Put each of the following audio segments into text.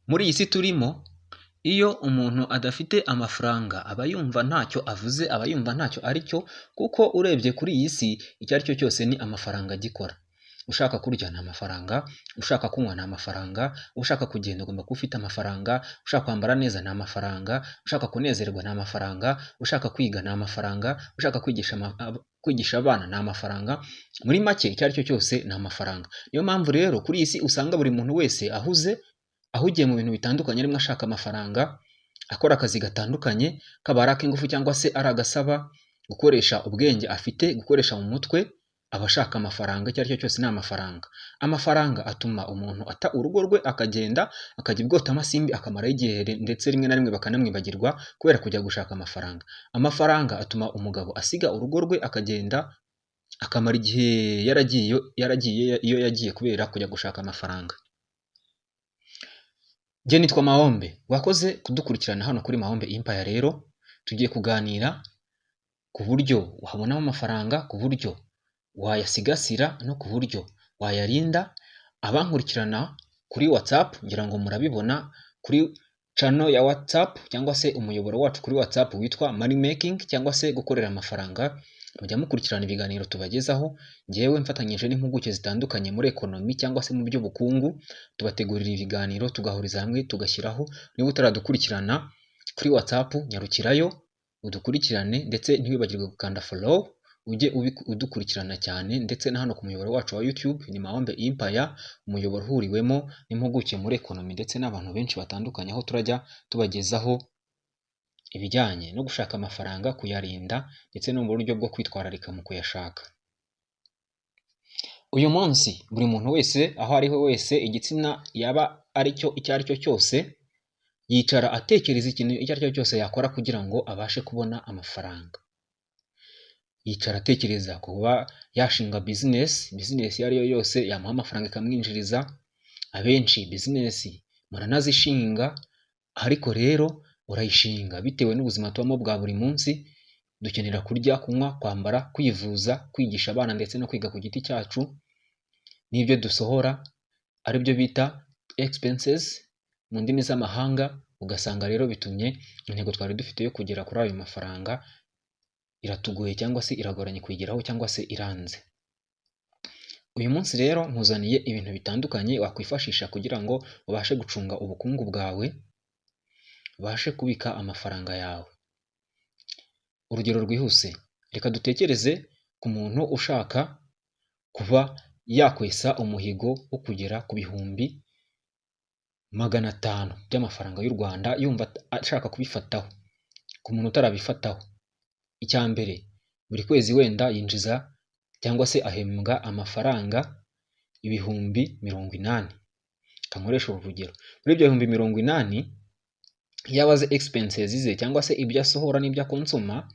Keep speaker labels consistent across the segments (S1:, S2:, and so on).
S1: Muri iyi si turimo, iyo umuntu adafite amafaranga aba yumva ntacyo avuze, aba yumva ntacyo ari cyo, kuko urebye kuri iyi si icyo ari cyo cyose ni amafaranga agikora. Ushaka kurya ni amafaranga, ushaka kunywa ni amafaranga, ushaka kugenda ugomba kuba ufite amafaranga, ushaka kwambara neza ni amafaranga, ushaka kunezerwa ni amafaranga, ushaka kwiga ni amafaranga, ushaka kwigisha abana ni amafaranga. Muri make icyo ari cyo cyose ni amafaranga. Niyo mpamvu rero kuri iyi si usanga buri muntu wese ahugiye mu bintu bitandukanye, arimo ashaka amafaranga, akora akazi gatandukanye, kaba ari ak'ingufu cyangwa se ari agasaba gukoresha ubwenge afite, gukoresha mu mutwe, aba ashaka amafaranga. Icyo ari cyo cyose ni amafaranga. Amafaranga atuma umuntu ata urugo rwe akagenda akajya ibwota amasimbi akamaraho igihe, ndetse rimwe na rimwe bakanamwibagirwa kubera kujya gushaka amafaranga. Amafaranga atuma umugabo asiga urugo rwe akagenda akamara igihe yaragiye iyo yagiye kubera kujya gushaka amafaranga. Njye nitwa Mahombe, wakoze kudukurikirana hano kuri Mahombe Empire. Rero tugiye kuganira ku buryo wabonamo amafaranga, ku buryo wayasigasira no ku buryo wayarinda. Abankurikirana kuri WhatsApp ngira ngo murabibona kuri channel ya WhatsApp cyangwa se umuyoboro wacu kuri WhatsApp witwa Money Making cyangwa se gukorera amafaranga. Mujya mukurikirana ibiganiro tubagezaho, ngewe mfatanyije n'impuguke zitandukanye muri ekonomi cyangwa se mu by'ubukungu, tubategurira ibiganiro tugahuriza hamwe tugashyiraho. Niba utaradukurikirana kuri WhatsApp nyarukirayo udukurikirane, ndetse ntiwibagirwe gukanda follow ujye udukurikirana cyane. Ndetse na hano ku muyoboro wacu wa YouTube ni Mahombe Empire, umuyoboro uhuriwemo n'impuguke muri ekonomi ndetse n'abantu benshi batandukanye, aho turajya tubagezaho ibijyanye no gushaka amafaranga, kuyarinda ndetse no mu buryo bwo kwitwararika mu kuyashaka. Uyu munsi buri muntu wese aho ari ho wese, igitsina yaba ari cyo icyo ari cyo cyose, yicara atekereza ikintu icyo ari cyo cyose yakora kugira ngo abashe kubona amafaranga. Yicara atekereza kuba yashinga business iyo ari yo yose yamuha amafaranga ikamwinjiriza. Abenshi business muranazishinga, ariko rero urayishinga bitewe n'ubuzima tubamo bwa buri munsi. Dukenera kurya, kunywa, kwambara, kwivuza, kwigisha abana ndetse no kwiga ku giti cyacu. N'ibyo dusohora aribyo bita expenses mu ndimi z'amahanga. Ugasanga rero bitumye intego twari dufite yo kugera kuri ayo mafaranga iratugoye cyangwa se iragoranye kuyigeraho cyangwa se iranze. Uyu munsi rero nkuzaniye ibintu bitandukanye wakwifashisha kugira ngo ubashe gucunga ubukungu bwawe, ubashe kubika amafaranga yawe. Urugero rwihuse, reka dutekereze ku muntu ushaka kuba yakwesa umuhigo wo kugera ku bihumbi 500 by'amafaranga y'u Rwanda, yumva ashaka kubifataho. Ku muntu utarabifataho, icya mbere, buri kwezi wenda yinjiza cyangwa se ahembwa amafaranga 80,000. Kankoresha urugero, muri ibyo 80,000 yabaze expenses ze cyangwa se ibyo asohora n'ibyo akonsoma,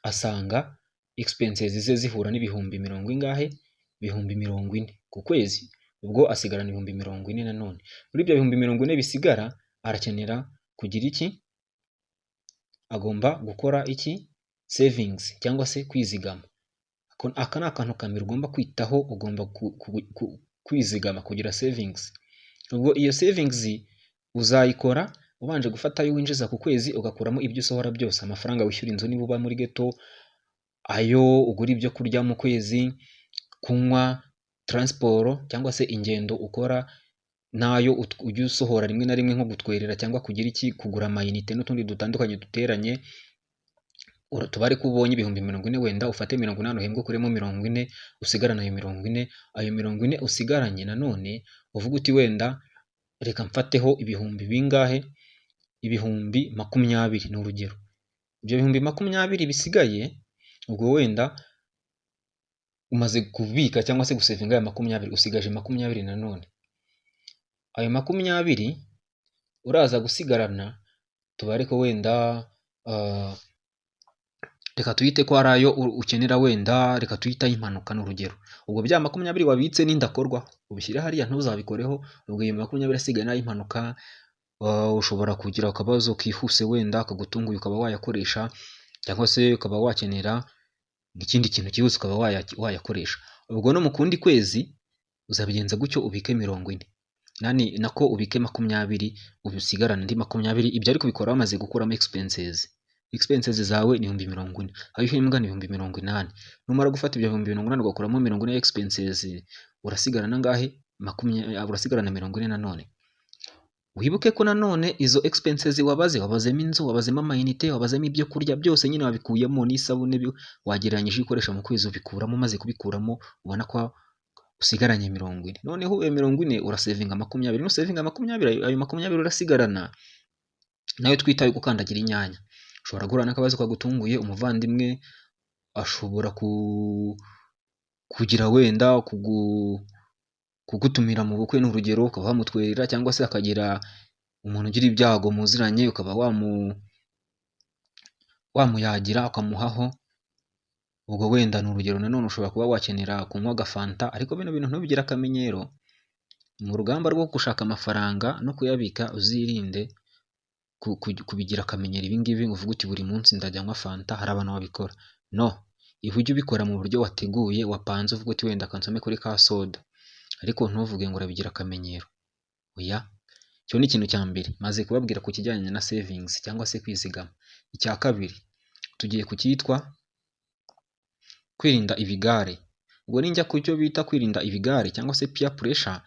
S1: asanga expenses ze zihura n'ibihumbi 40 ku kwezi. Ubwo asigarana 40 nanone. Muri ibyo 40 bisigara arakenera kugira iki? Agomba gukora iki? Savings cyangwa se kwizigama. Aka ni akantu kamwe ugomba kwitaho, ugomba kwizigama kugira savings. Ubwo iyo savings uzayikora ubanje gufata ayo winjiza ku kwezi, ugakuramo ibyo usohora byose. Amafaranga wishyura inzu niba uba muri ghetto, ayo ugura ibyo kurya mu kwezi, kunywa, transport cyangwa se ingendo ukora, nayo ujya usohora rimwe na rimwe nko gutwerera cyangwa kugira iki, kugura amayinite n'utundi dutandukanye duteranye. Tubare ko ubonye 40,000 wenda ufate 80 uhembwe kuremo 40, usigarana ayo 40. Ayo 40 usigaranye nanone uvuga uti wenda reka mfateho ibihumbi bingahe? 20,000 ni urugero. Ibyo 20,000 bisigaye, ubwo wenda umaze kubika cyangwa se gusevinga aya 20, usigaje 20 nanone. Ayo 20 uraza gusigarana, tubare ko wenda reka tuyite ko ari ayo ukenera, wenda reka tuyitaho impanuka n'urugero. Ubwo bya 20 wabitse n'indakorwa ubishyire hariya, ntuzabikoreho. Ubwo iyo 20 asigaye nayo impanuka, ushobora kugira akabazo kihuse wenda akagutunguye ukaba wayakoresha, cyangwa se ukaba wakenera ikindi kintu cyihuse ukaba wayakoresha. Ubwo no mu kundi kwezi uzabigenza gutyo ubike 40. nako ubike 20 usigarana andi 20, ibyo ariko bikora bamaze gukuramo expenses zawe ni 40,000, aho uhembwa ni 80,000. Numara gufata ibyo 80,000 ugakuramo 40 expenses, urasigarana ngahe? 20, urasigarana 40 nanone. Wibuke ko nanone izo expenses wabazemo inzu, wabazemo amayinite, wabazemo ibyo kurya, byose nyine wabikuyemo n'isabune wagereranyije ikoresha mu kwezi, ubikuramo, maze kubikuramo ubona ko usigaranye 40. Noneho 40 urasevinga 20, nusevinga 20 ayo 20 urasigarana nayo twitaye gukandagira inyanya. Ushobora guhura n'akabazo kagutunguye, umuvandimwe ashobora kugira wenda kugutumira mu bukwe n'urugero, ukaba wamutwerera, cyangwa se akagira umuntu ugira ibyago muziranye ukaba wamuyagira ukamuhaho. Ubwo wenda ni urugero. Nanone ushobora kuba wakenera kunywa agafanta, ariko bino bintu ntubigire akamenyero. Mu rugamba rwo gushaka amafaranga no kuyabika uzirinde kubigira akamenyero ibingibi, uvuga uti buri munsi ndajya nywa fanta. Hari abantu babikora. No, ujye ubikora mu buryo wateguye, wapanze, uvuga uti wenda kansome kuri ka soda, ariko ntuvuge ngo urabigira akamenyero. Oya, cyo ni ikintu cya mbere maze kubabwira ku kijyanye na savings cyangwa se kwizigama. Icya kabiri tugiye ku cyitwa kwirinda ibigare. Ubwo ninjya ku cyo bita kwirinda ibigare cyangwa se peer pressure,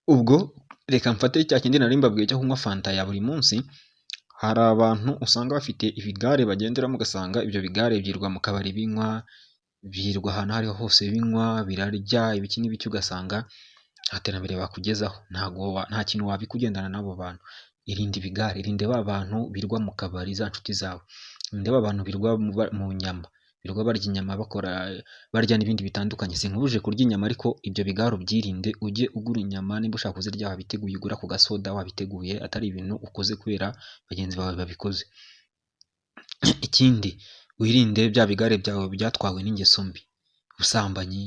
S1: ubwo reka mfate cya kindi nari mbabwiye cyo kunywa fanta ya buri munsi. Hari abantu usanga bafite ibigare bagenderamo, ugasanga ibyo bigare byirwa mu kabari binywa, birirwa ahantu hariho hose binywa, birarya ibiki n'ibiki, ugasanga nta terambere bakugezaho. Nta kintu wabikugendana n'abo bantu. Irinde ibigare, irinde ba bantu birwa mu kabari, za nshuti zawe. Irinde ba bantu birwa mu nyama, birwa barya inyama, barya n'ibindi bitandukanye. Sinkubuje kurya inyama, ariko ibyo bigare ubyirinde. Ujye ugura inyama, niba ushaka kuzirya wabiteguye, ugura ku gasoda wabiteguye, atari ibintu ukoze kubera bagenzi bawe babikoze. Ikindi, wirinde bya bigare byawe byatwawe n'ingeso mbi, ubusambanyi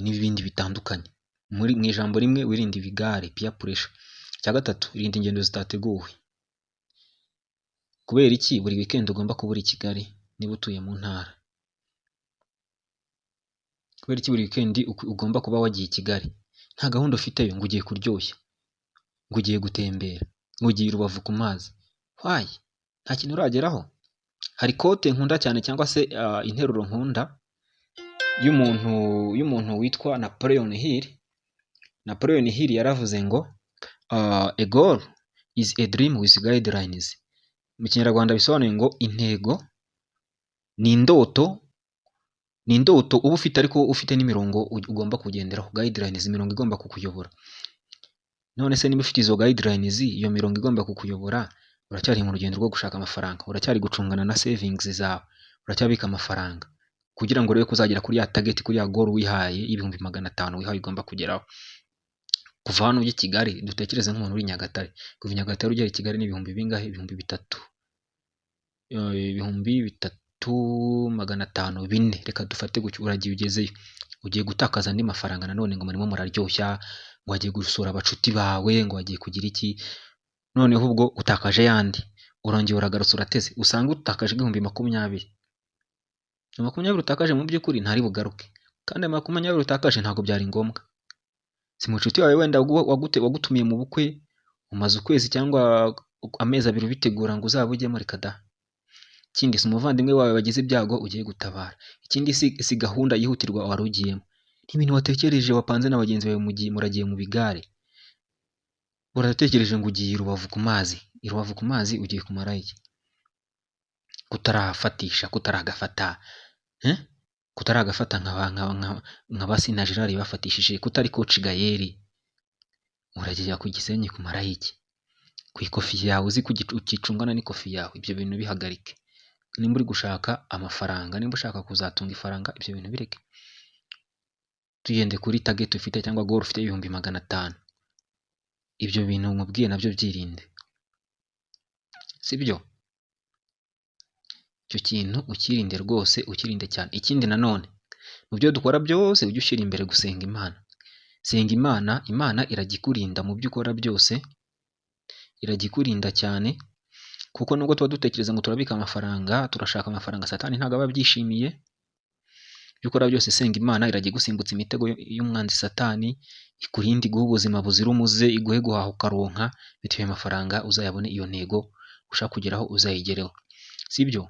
S1: n'ibindi bitandukanye. Mu ijambo rimwe, wirinde ibigare, peer pressure. Icya gatatu, irinde ingendo zitateguwe. Kubera iki? Buri weekend ugomba kuba uri i Kigali niba utuye mu ntara. Kubera iki buri weekend ugomba kuba wagiye i Kigali? Nta gahunda ufiteyo ngo ugiye kuryoshya, ngo ugiye gutembera, ngo ugiye Rubavu ku mazi. Why? Nta kintu urageraho. Hari kote nkunda cyane, cyangwa se interuro nkunda y'umuntu witwa Napoleon Hill. Napoleon Hill yaravuze ngo a goal is a dream with guidelines. Mu Kinyarwanda bisobanuye ngo intego ni indoto uba ufite, ariko ufite n'imirongo ugomba kugenderaho, guidelines, imirongo igomba kukuyobora. None se niba ufite izo guidelines, iyo mirongo igomba kukuyobora, uracyari mu rugendo rwo gushaka amafaranga, uracyari gucungana na savings zawe, uracyabika amafaranga kugira ngo urebe kuzagera kuri ya target, kuri ya goal wihaye y'ibihumbi 500 wihaye ugomba kugeraho. Kuva hano ujya i Kigali, dutekereze nk'umuntu uri Nyagatare. Kuva i Nyagatare ugera i Kigali ni ibihumbi bingahe? 3,000, 3,500, 4. Reka dufate gutyo. Uragiye ugezeyo, ugiye gutakaza andi mafaranga nanone, ngo murimo muraryoshya, ngo wagiye gusura abacuti bawe, ngo wagiye kugira iki. Noneho ubwo utakaje yandi, urongeye uragarutse, urateze, usanga utakaje 20,000. 20,000 utakaje mu by'ukuri ntari bugaruke, kandi 20,000 utakaje ntabwo byari ngombwa. Si mucuti wawe wenda wagutumiye mu bukwe, umaze ukwezi cyangwa amezi 2 bitegura ngo uzaba ujyemo, reka da. Ikindi, si umuvandimwe wawe wagize ibyago ugiye gutabara. Ikindi, si gahunda yihutirwa wari ugiyemo. Ni ibintu watekereje, wapanze na bagenzi bawe, muragiye mu bigare, uratekereje ngo ugiye Rubavu ku mazi. I Rubavu ku mazi ugiye kumara iki? Kutarafatisha, kutaragafata, kutaragafata nka basi na Gerard bafatishije, kutari coach Gayeri. Uragiye ku Gisenyi kumara iki? Ku ikofi yawe uzi ukicungana n'ikofi yawe. Ibyo bintu bihagarike. Nimba uri gushaka amafaranga, nimba ushaka kuzatunga ifaranga, ibyo bintu bireke. Tugende kuri target ufite cyangwa goal ufite 500. Ibyo bintu nkubwiye nabyo byirinde, sibyo? Icyo kintu ukirinde rwose, ukirinde cyane. Ikindi nanone, mu byo dukora byose ujye ushyira imbere gusenga Imana. Senga Imana, Imana iragikurinda mu byo ukora byose, iragikurinda cyane. Kuko nubwo tuba dutekereza ngo turabika amafaranga, turashaka amafaranga, Satani ntabwo aba abyishimiye. ibyo ukora byose senga Imana irajya igusimbutsa imitego y'umwanzi Satani, ikurinde iguhe ubuzima buzira umuze, iguhe guhaha ukaronka, bityo ayo mafaranga uzayabone, iyo ntego ushaka kugeraho uzayigereho. Sibyo?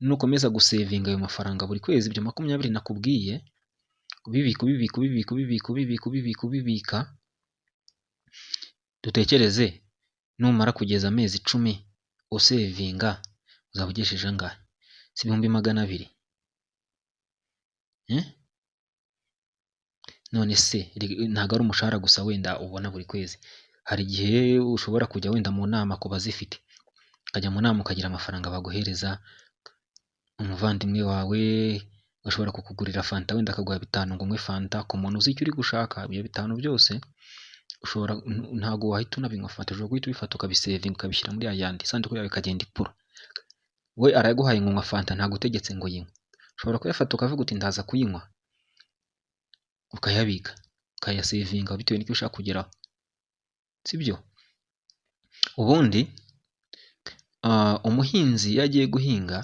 S1: Nukomeza gusevinga ayo mafaranga buri kwezi, ibyo 20 nakubwiye, kubibika, dutekereze numara kugeza amezi 10 usevinga, uzaba ugesheje angahe? Si 200,000? None se ntabwo ari umushahara gusa wenda ubona buri kwezi, hari igihe ushobora kujya wenda mu nama ku bazifite, ukajya mu nama ukagira amafaranga baguhereza, umuvandimwe wawe ashobora kukugurira fanta, wenda akaguha 5 ngo unywe fanta, ku muntu uzi icyo uri gushaka. Ibyo 5 byose ntabwo wahita unabinywa fanta, ushobora guhita ubifata ukabisevinga, ukabishyira muri yayandi, isanduku yawe ikagenda ikura. We araguhaye ngo nywa fanta, ntabwo utegetse ngo yinywe. Ushobora kuyafata ukavuga uti ndaza kuyinywa, ukayabika, ukayasevinga bitewe n'icyo ushaka kugeraho. Sibyo? Ubundi umuhinzi iyo agiye guhinga,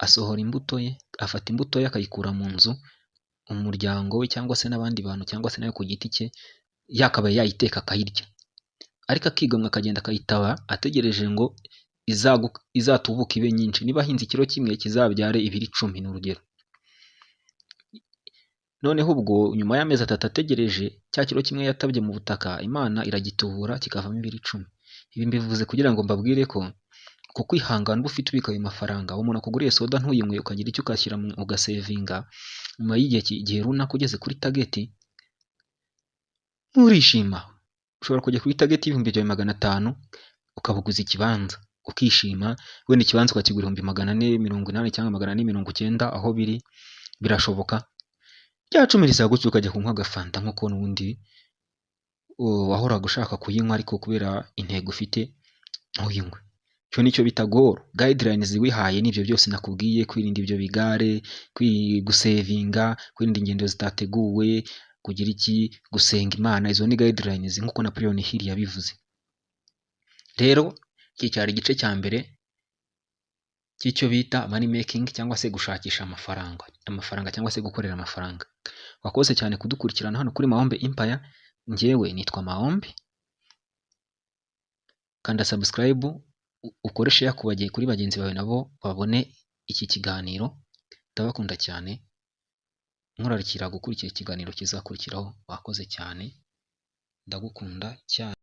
S1: asohora imbuto ye, afata imbuto ye akayikura mu nzu, umuryango we cyangwa se n'abandi bantu cyangwa se nawe ku giti cye yakabaye yayiteka akayirya, ariko akigomwa akagenda akayitaba ategereje ngo izatubuka ibe nyinshi. Niba ahinze ikiro kimwe kizabyare 10 ni urugero. Noneho ubwo nyuma y'amezi 3 ategereje, cya kiro kimwe yatabye mu butaka, Imana iragitubura kikavamo 10. Ibi mbivuze kugira ngo mbabwire ko kwihangana uba ufite ubika ayo mafaranga, umuntu akuguriye soda ntuyinywe, ukagira icyo ukashyira ugasevinga, nyuma y'igihe runaka ugeze kuri tageti, urishima. Ushobora kujya kuri tageti y'500,000 ukabuguza ikibanza ukishima, wenda ikibanza ukakigura 480 cyangwa 490, aho biri birashoboka. Rya 10 rizagutse ukajya kunywa agafanta nk'uko n'ubundi wahoraga ushaka kuyinywa, ariko kubera intego ufite ntuyinywe. Cyo nicyo bita goal. Guidelines wihaye n'ibyo byose nakubwiye, kwirinda ibyo bigare, gusevinga, kwirinda ingendo zitateguwe, kugira iki, gusenga Imana. Izo ni guidelines nk'uko Napoleon Hill yabivuze. Rero iki cyari igice cya mbere cy'icyo bita money making, cyangwa se gushakisha amafaranga cyangwa se gukorera amafaranga. Wakoze cyane kudukurikirana hano kuri Mahombe Empire. Njyewe nitwa Mahombe. Kanda subscribe, ukore share kuri bagenzi bawe nabo babone iki kiganiro. Ndabakunda cyane, nkurarikira gukurikira ikiganiro kizakurikiraho. Wakoze cyane, ndagukunda cyane.